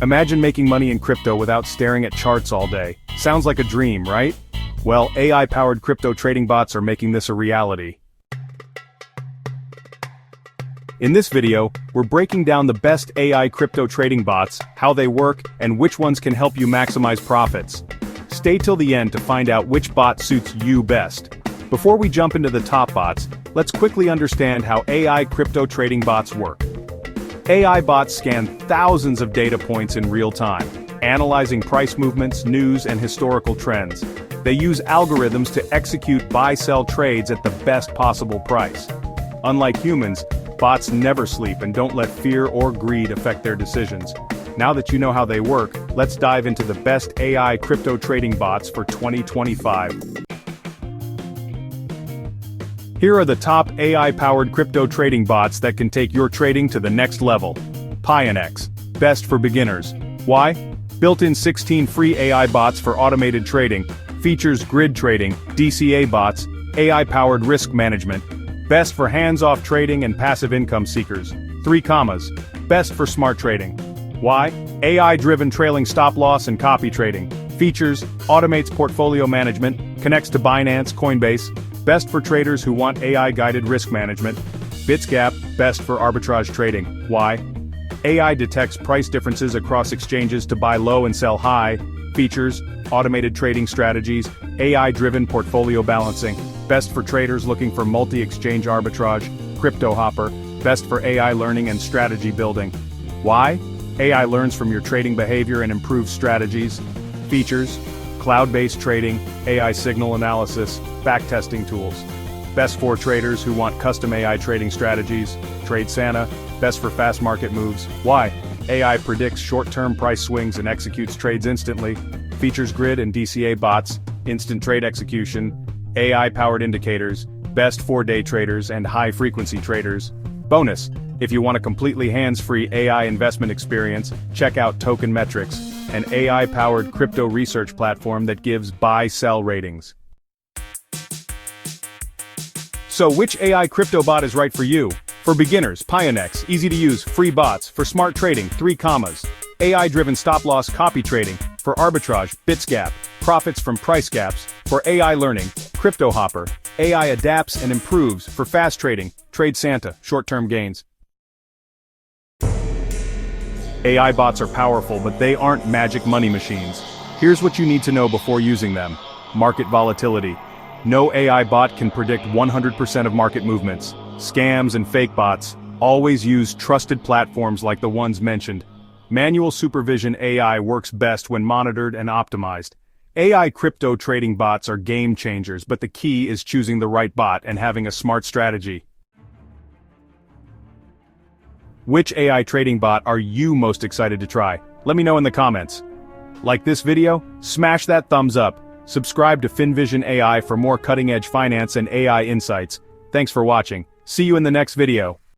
Imagine making money in crypto without staring at charts all day. Sounds like a dream, right? Well, AI-powered crypto trading bots are making this a reality. In this video, we're breaking down the best AI crypto trading bots, how they work, and which ones can help you maximize profits. Stay till the end to find out which bot suits you best. Before we jump into the top bots, let's quickly understand how AI crypto trading bots work. AI bots scan thousands of data points in real time, analyzing price movements, news, and historical trends. They use algorithms to execute buy-sell trades at the best possible price. Unlike humans, bots never sleep and don't let fear or greed affect their decisions. Now that you know how they work, let's dive into the best AI crypto trading bots for 2025. Here are the top AI-powered crypto trading bots that can take your trading to the next level. Pionex, best for beginners. Why? Built-in 16 free AI bots for automated trading, features grid trading, DCA bots, AI-powered risk management. Best for hands-off trading and passive income seekers. 3 commas. Best for smart trading. Why? AI-driven trailing stop-loss and copy trading. Features, automates portfolio management, connects to Binance, Coinbase. Best for traders who want AI-guided risk management. Bitsgap, best for arbitrage trading. Why? AI detects price differences across exchanges to buy low and sell high. Features, automated trading strategies, AI-driven portfolio balancing. Best for traders looking for multi-exchange arbitrage. Crypto Hopper, best for AI learning and strategy building. Why? AI learns from your trading behavior and improves strategies. Features, cloud-based trading, AI signal analysis, backtesting tools. Best for traders who want custom AI trading strategies. TradeSanta, best for fast market moves. Why? AI predicts short-term price swings and executes trades instantly. Features grid and DCA bots, instant trade execution. AI-powered indicators, best for day traders and high-frequency traders. Bonus, if you want a completely hands-free AI investment experience, check out Token Metrics, an AI-powered crypto research platform that gives buy-sell ratings. So which AI crypto bot is right for you? For beginners, Pionex, easy to use, free bots. For smart trading, 3 commas. AI-driven stop-loss copy trading. For arbitrage, Bitsgap, profits from price gaps. For AI learning, Crypto Hopper, AI adapts and improves. For fast trading, TradeSanta, short-term gains. AI bots are powerful, but they aren't magic money machines. Here's what you need to know before using them. Market volatility. No AI bot can predict 100% of market movements. Scams and fake bots. Always use trusted platforms like the ones mentioned. Manual supervision AI works best when monitored and optimized. AI crypto trading bots are game changers, but the key is choosing the right bot and having a smart strategy. Which AI trading bot are you most excited to try? Let me know in the comments. Like this video? Smash that thumbs up. Subscribe to FinVision AI for more cutting-edge finance and AI insights. Thanks for watching. See you in the next video.